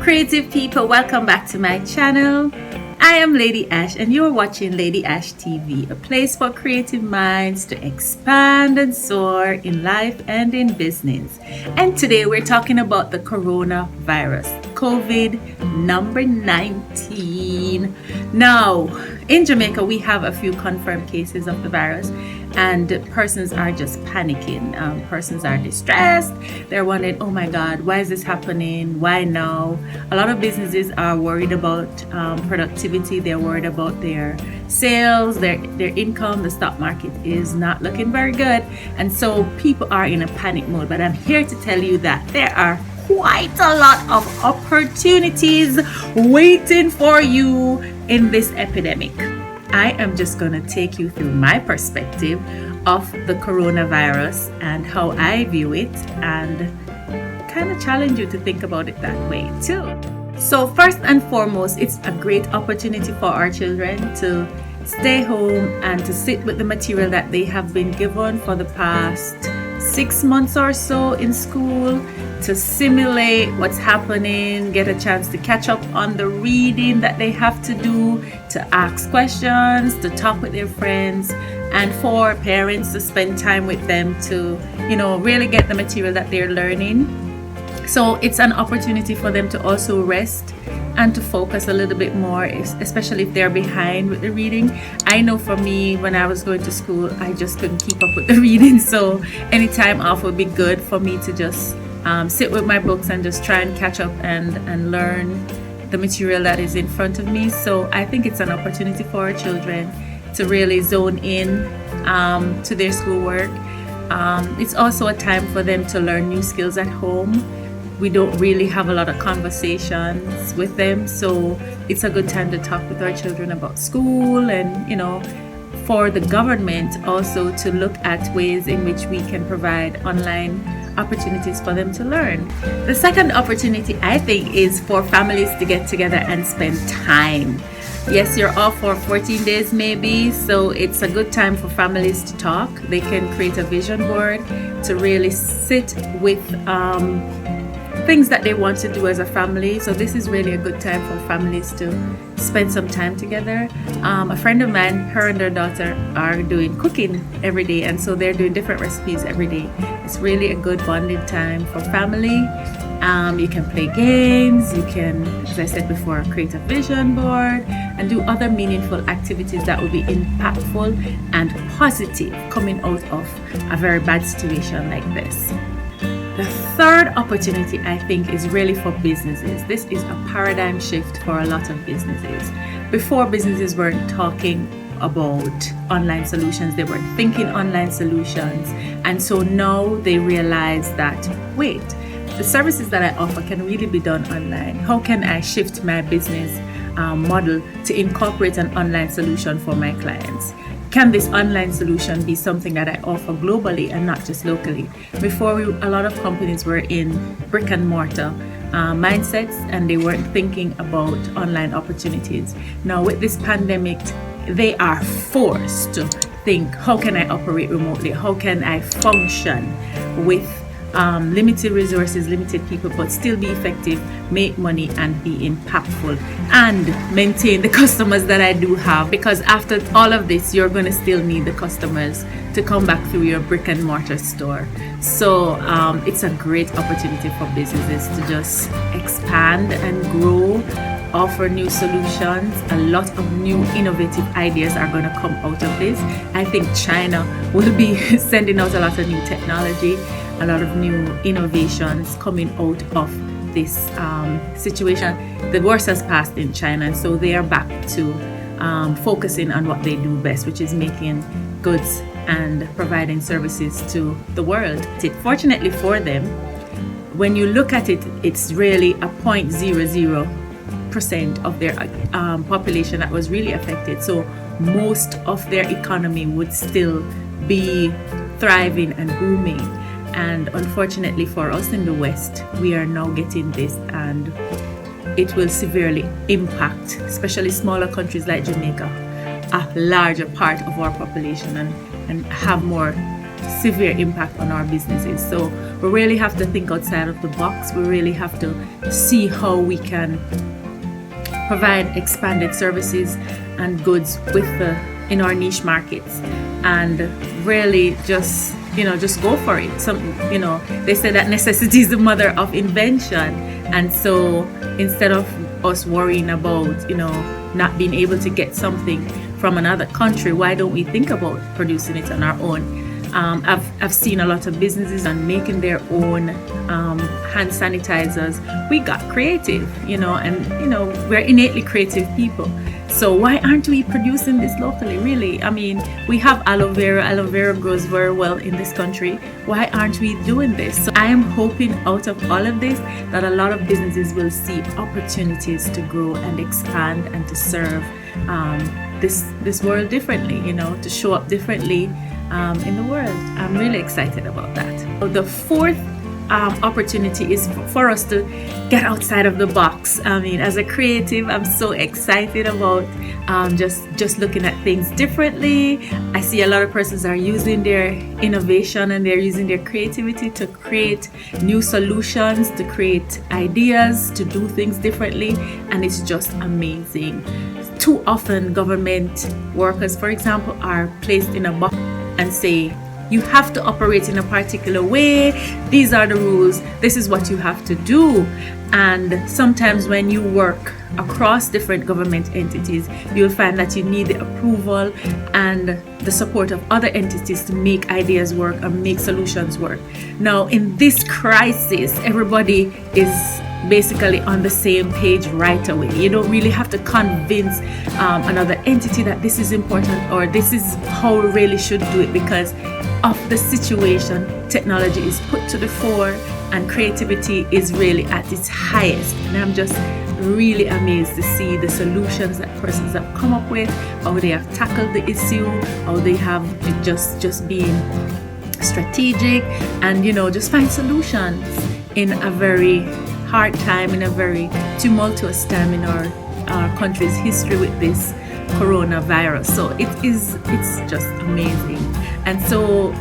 creative people, welcome back to my channel. I am Lady Ash and you're watching Ladyash TV, a place for creative minds to expand and soar in life and in business. And today we're talking about the coronavirus, COVID-19. Now, in Jamaica, we have a few confirmed cases of the virus and persons are just panicking. Persons are distressed. They're wondering, oh my God, why is this happening? Why now? A lot of businesses are worried about productivity. They're worried about their sales, their income. The stock market is not looking very good. And so people are in a panic mode. But I'm here to tell you that there are quite a lot of opportunities waiting for you in this epidemic. I am just going to take you through my perspective of the coronavirus and how I view it, and kind of challenge you to think about it that way too. So first and foremost, it's a great opportunity for our children to stay home and to sit with the material that they have been given for the past 6 months or so in school, to simulate what's happening, get a chance to catch up on the reading that they have to do, to ask questions, to talk with their friends, and for parents to spend time with them to, really get the material that they're learning. So it's an opportunity for them to also rest and to focus a little bit more, especially if they're behind with the reading. I know for me, when I was going to school, I just couldn't keep up with the reading. So any time off would be good for me to just sit with my books and just try and catch up and learn the material that is in front of me. So I think it's an opportunity for our children to really zone in to their schoolwork. It's also a time for them to learn new skills at home. We don't really have a lot of conversations with them, so it's a good time to talk with our children about school, and for the government also to look at ways in which we can provide online opportunities for them to learn. The second opportunity, I think, is for families to get together and spend time. Yes, you're off for 14 days maybe, so it's a good time for families to talk. They can create a vision board to really sit with things that they want to do as a family. So this is really a good time for families to spend some time together. A friend of mine, her and her daughter are doing cooking every day, and so they're doing different recipes every day. It's really a good bonding time for family. You can play games, you can, as I said before, create a vision board and do other meaningful activities that will be impactful and positive coming out of a very bad situation like this. The third opportunity, I think, is really for businesses. This is a paradigm shift for a lot of businesses. Before, businesses weren't talking about online solutions, they weren't thinking online solutions. And so now they realize that, wait, the services that I offer can really be done online. How can I shift my business model to incorporate an online solution for my clients? Can this online solution be something that I offer globally and not just locally? Before, a lot of companies were in brick and mortar mindsets, and they weren't thinking about online opportunities. Now with this pandemic, they are forced to think, how can I operate remotely? How can I function with limited resources, limited people, but still be effective, make money, and be impactful, and maintain the customers that I do have? Because after all of this, you're going to still need the customers to come back through your brick and mortar store. So it's a great opportunity for businesses to just expand and grow, offer new solutions. A lot of new innovative ideas are going to come out of this. I think China will be sending out a lot of new technology, a lot of new innovations coming out of this situation. The worst has passed in China, and so they are back to focusing on what they do best, which is making goods and providing services to the world. Fortunately for them, when you look at it, it's really a 0.00% of their population that was really affected. So most of their economy would still be thriving and booming. And unfortunately for us in the West, we are now getting this, and it will severely impact, especially smaller countries like Jamaica, a larger part of our population, and have more severe impact on our businesses. So we really have to think outside of the box. We really have to see how we can provide expanded services and goods in our niche markets, and really just go for it. They say that necessity is the mother of invention, and so instead of us worrying about not being able to get something from another country, why don't we think about producing it on our own? I've seen a lot of businesses and making their own hand sanitizers. We got creative, and we're innately creative people. So why aren't we producing this locally, really? I mean, we have aloe vera. Aloe vera grows very well in this country. Why aren't we doing this? So I am hoping out of all of this that a lot of businesses will see opportunities to grow and expand and to serve this world differently, to show up differently in the world. I'm really excited about that. The fourth opportunity is for us to get outside of the box. I mean, as a creative, I'm so excited about just looking at things differently. I see a lot of persons are using their innovation and they're using their creativity to create new solutions, to create ideas, to do things differently, and it's just amazing. Too often, government workers, for example, are placed in a box and say, you have to operate in a particular way. These are the rules. This is what you have to do. And sometimes when you work across different government entities, you'll find that you need the approval and the support of other entities to make ideas work and make solutions work. Now, in this crisis, everybody is basically on the same page right away. You don't really have to convince another entity that this is important or this is how we really should do it, because of the situation, technology is put to the fore and creativity is really at its highest. And I'm just really amazed to see the solutions that persons have come up with, how they have tackled the issue, how they have just been strategic and just find solutions in a very hard time, in a very tumultuous time in our country's history with this coronavirus. So it's just amazing. And so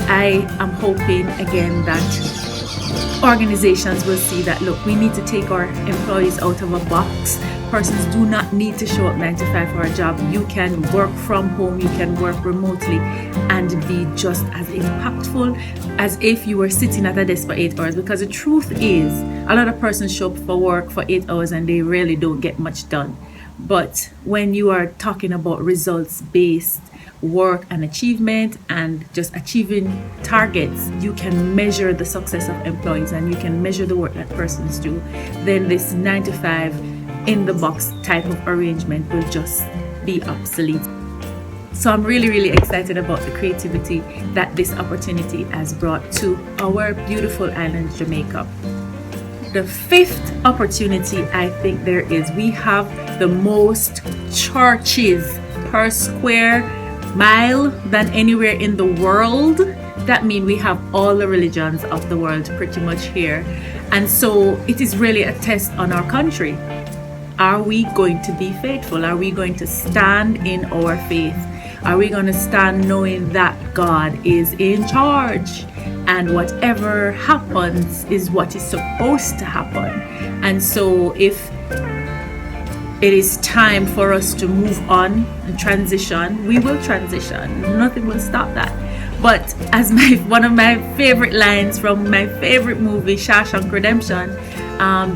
I am hoping again that organizations will see that, look, we need to take our employees out of a box. Persons do not need to show up 9 to 5 for a job. You can work from home, you can work remotely and be just as impactful as if you were sitting at a desk for 8 hours. Because the truth is, a lot of persons show up for work for 8 hours and they really don't get much done. But when you are talking about results-based work and achievement and just achieving targets, you can measure the success of employees and you can measure the work that persons do, then this 9 to 5 in the box type of arrangement will just be obsolete. So I'm really, really excited about the creativity that this opportunity has brought to our beautiful island, Jamaica. The fifth opportunity I think there is, we have the most churches per square mile than anywhere in the world. That means we have all the religions of the world pretty much here. And so it is really a test on our country. Are we going to be faithful? Are we going to stand in our faith? Are we going to stand knowing that God is in charge and whatever happens is what is supposed to happen? And so if it is time for us to move on and transition, we will transition. Nothing will stop that. But as one of my favorite lines from my favorite movie, Shawshank Redemption,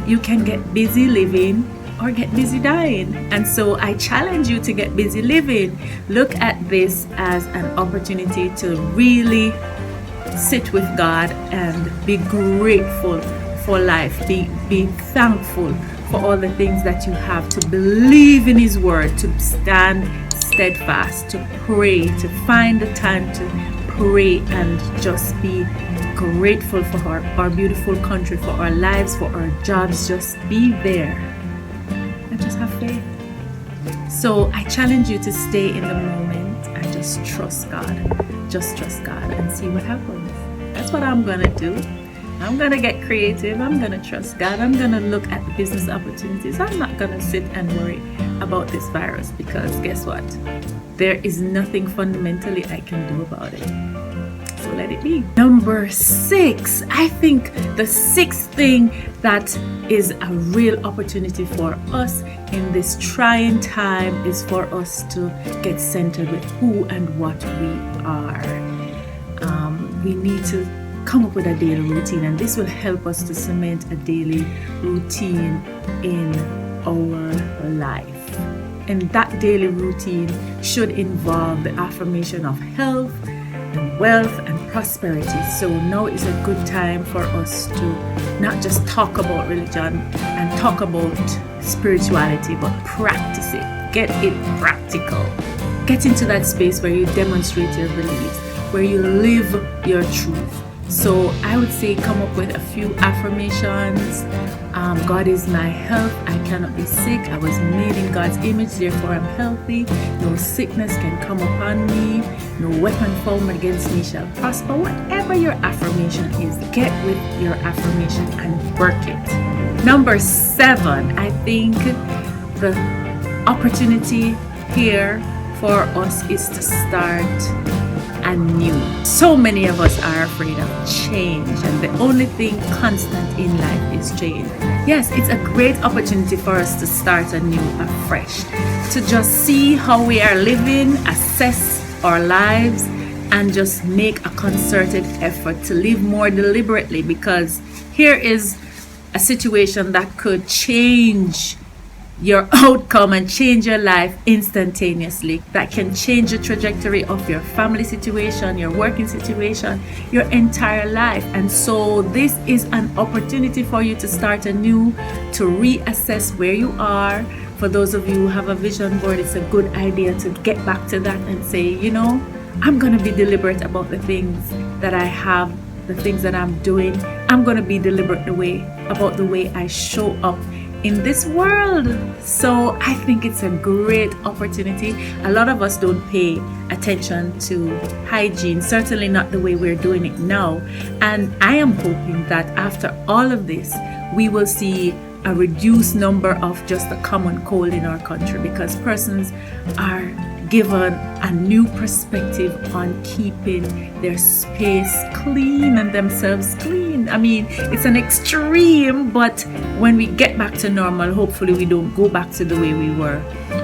you can get busy living or get busy dying. And so I challenge you to get busy living. Look at this as an opportunity to really sit with God and be grateful for life. Be thankful for all the things that you have, to believe in His word, to stand steadfast, to pray, to find the time to pray and just be grateful for our beautiful country, for our lives, for our jobs. Just be there and just have faith. So I challenge you to stay in the moment and just trust God. Just trust God and see what happens. That's what I'm gonna do. I'm gonna get creative. I'm gonna trust God. I'm gonna look at the business opportunities. I'm not gonna sit and worry about this virus, because guess what? There is nothing fundamentally I can do about it. so let it be. Number 6, I think the sixth thing that is a real opportunity for us in this trying time is for us to get centered with who and what we are. We need to come up with a daily routine, and this will help us to cement a daily routine in our life. And that daily routine should involve the affirmation of health and wealth and prosperity. So now is a good time for us to not just talk about religion and talk about spirituality, but practice it. Get it practical. Get into that space where you demonstrate your beliefs, where you live your truth. So I would say come up with a few affirmations. God is my health. I cannot be sick. I was made in God's image, therefore I'm healthy. No sickness can come upon me. No weapon formed against me shall prosper. Whatever your affirmation is, get with your affirmation and work it. Number 7, I think the opportunity here for us is to start anew. So many of us are afraid of change, and the only thing constant in life is change. Yes, it's a great opportunity for us to start anew, afresh, to just see how we are living, assess our lives, and just make a concerted effort to live more deliberately, because here is a situation that could change your outcome and change your life instantaneously, that can change the trajectory of your family situation, your working situation, your entire life. And so this is an opportunity for you to start anew, to reassess where you are. For those of you who have a vision board, it's a good idea to get back to that and say, you know, I'm going to be deliberate about the things that I have, the things that I'm doing. I'm going to be deliberate about the way I show up in this world. So I think it's a great opportunity. A lot of us don't pay attention to hygiene, certainly not the way we're doing it now. And I am hoping that after all of this, we will see a reduced number of just a common cold in our country, because persons are given a new perspective on keeping their space clean and themselves clean. I mean, it's an extreme, but when we get back to normal, hopefully we don't go back to the way we were,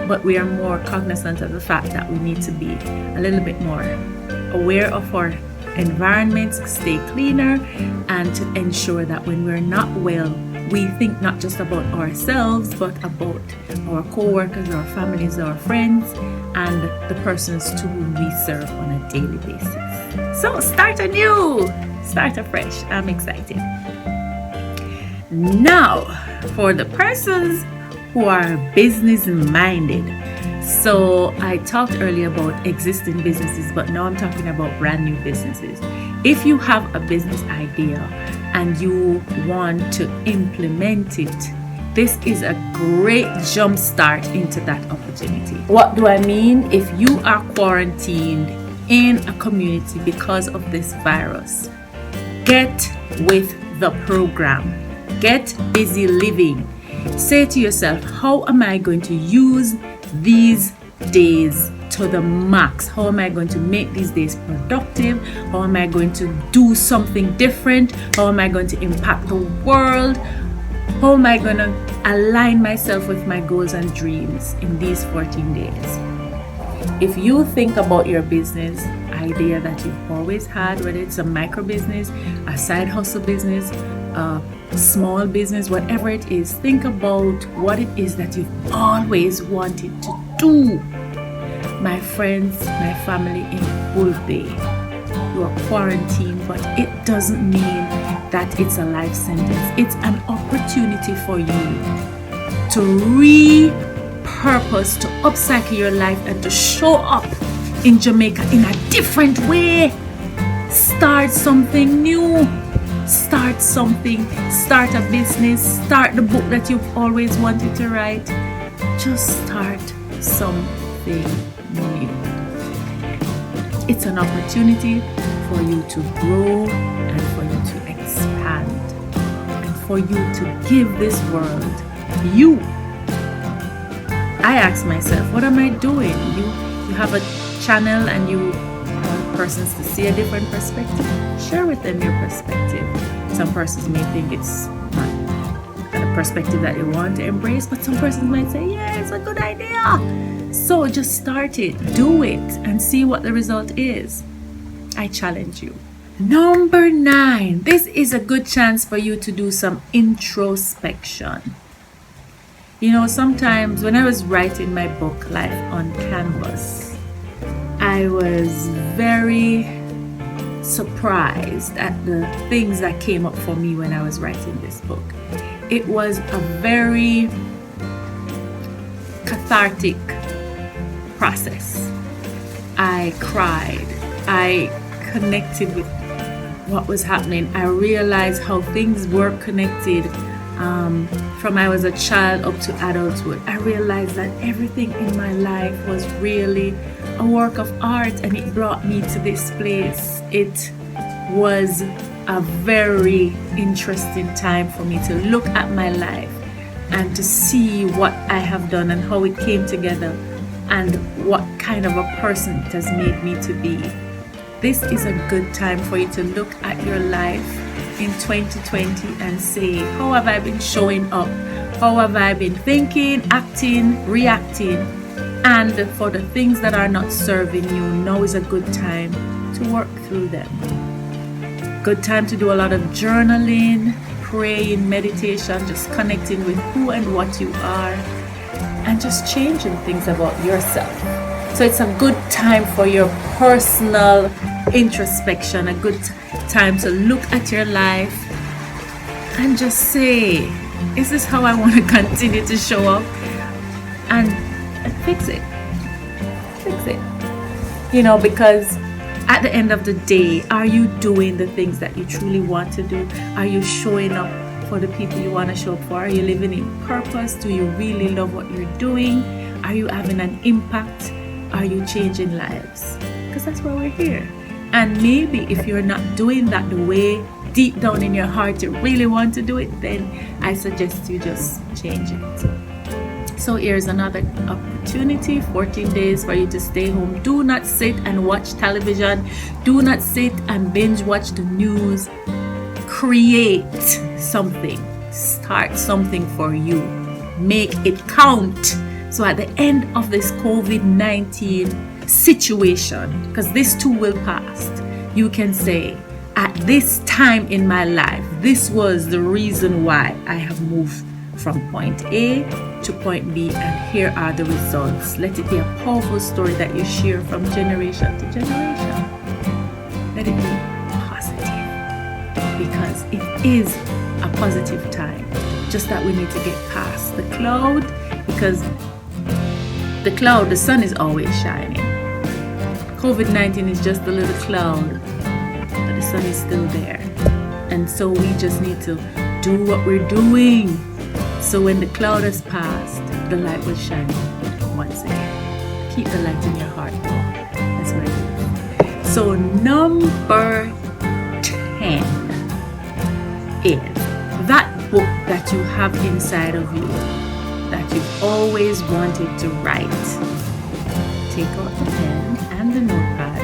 but we are more cognizant of the fact that we need to be a little bit more aware of our environments, stay cleaner, and to ensure that when we're not well, we think not just about ourselves, but about our co-workers, our families, our friends, and the persons to whom we serve on a daily basis. So start anew, start afresh. I'm excited. Now, for the persons who are business minded. So I talked earlier about existing businesses, but now I'm talking about brand new businesses. If you have a business idea and you want to implement it, this is a great jump start into that opportunity. What do I mean? If you are quarantined in a community because of this virus, get with the program. Get busy living. Say to yourself, how am I going to use these days to the max? How am I going to make these days productive? How am I going to do something different? How am I going to impact the world? How am I going to align myself with my goals and dreams in these 14 days? If you think about your business idea that you've always had, whether it's a micro business, a side hustle business, a small business, whatever it is, think about what it is that you've always wanted to do. My friends, my family in Bull Bay, you are quarantined, but it doesn't mean that it's a life sentence. It's an opportunity for you to repurpose, to upcycle your life, and to show up in Jamaica in a different way. Start something new. Start something. Start a business. Start the book that you've always wanted to write. Just start something new. It's an opportunity for you to grow and for you to expand and for you to give this world you. I ask myself, what am I doing? You have a channel and you are a persons to see a different perspective, share with them your perspective. Some persons may think it's not a perspective that they want to embrace, but some persons might say, yeah, it's a good idea. So just start it, do it, and see what the result is. I challenge you. Number 9, this is a good chance for you to do some introspection. You know, sometimes when I was writing my book, Life on Canvas, I was very surprised at the things that came up for me when I was writing this book. It was a very cathartic process. I cried. I connected with what was happening. I realized how things were connected from I was a child up to adulthood. I realized that everything in my life was really a work of art, and it brought me to this place. It was a very interesting time for me to look at my life and to see what I have done and how it came together and what kind of a person it has made me to be. This is a good time for you to look at your life in 2020 and say, how have I been showing up? How have I been thinking, acting, reacting? And for the things that are not serving you, now is a good time to work through them. Good time to do a lot of journaling, praying, meditation, just connecting with who and what you are, and just changing things about yourself. So it's a good time for your personal introspection, a good time to look at your life and just say, is this how I want to continue to show up? And fix it. Fix it. You know, because at the end of the day, are you doing the things that you truly want to do? Are you showing up for the people you want to show up for? Are you living in purpose? Do you really love what you're doing? Are you having an impact? Are you changing lives? Because that's why we're here. And maybe if you're not doing that the way deep down in your heart you really want to do it, then I suggest you just change it. So here's another opportunity, 14 days for you to stay home. Do not sit and watch television. Do not sit and binge watch the news. Create something. Start something for you. Make it count. So at the end of this COVID-19 situation, because this too will pass, you can say, at this time in my life, this was the reason why I have moved from point A to point B, and here are the results. Let it be a powerful story that you share from generation to generation. Let it be positive, because it is a positive time. Just that we need to get past the cloud, because the sun is always shining. COVID-19 is just a little cloud, but the sun is still there. And so we just need to do what we're doing. So when the cloud has passed, the light will shine once again. Keep the light in your heart though. That's what I do. So number 10 is that book that you have inside of you that you've always wanted to write. Take out the pen and the notepad.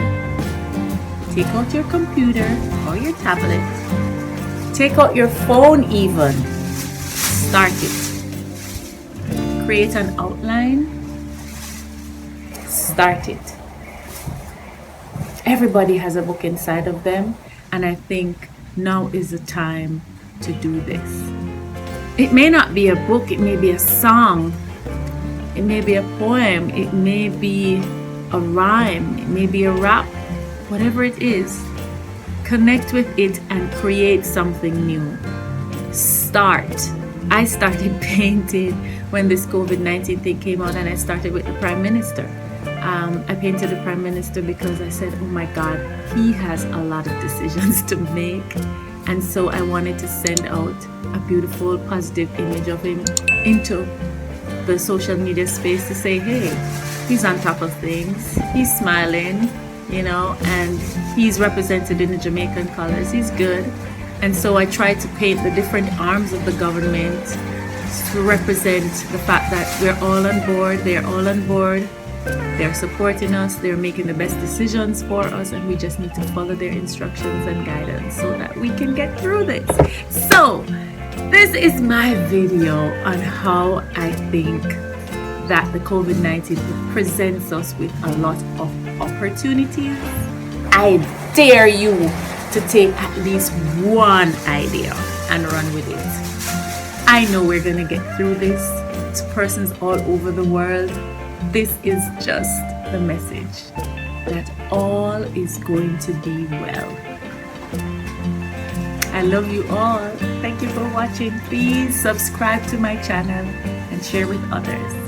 Take out your computer or your tablet. Take out your phone even. Start it. Create an outline. Start it. Everybody has a book inside of them, and I think now is the time to do this. It may not be a book, it may be a song, it may be a poem, it may be a rhyme, it may be a rap, whatever it is. Connect with it and create something new. Start. I started painting when this COVID-19 thing came out, and I started with the Prime Minister. I painted the Prime Minister because I said, oh my God, he has a lot of decisions to make. And so I wanted to send out a beautiful, positive image of him into the social media space to say, hey, he's on top of things. He's smiling, you know, and he's represented in the Jamaican colors. He's good. And so I tried to paint the different arms of the government to represent the fact that we're all on board, they're all on board, They're supporting us, they're making the best decisions for us, and we just need to follow their instructions and guidance so that we can get through this. So, this is my video on how I think that the COVID-19 presents us with a lot of opportunities. I dare you to take at least one idea and run with it. I know we're gonna get through this. To persons all over the world, this is just the message that all is going to be well. I love you all. Thank you for watching. Please subscribe to my channel and share with others.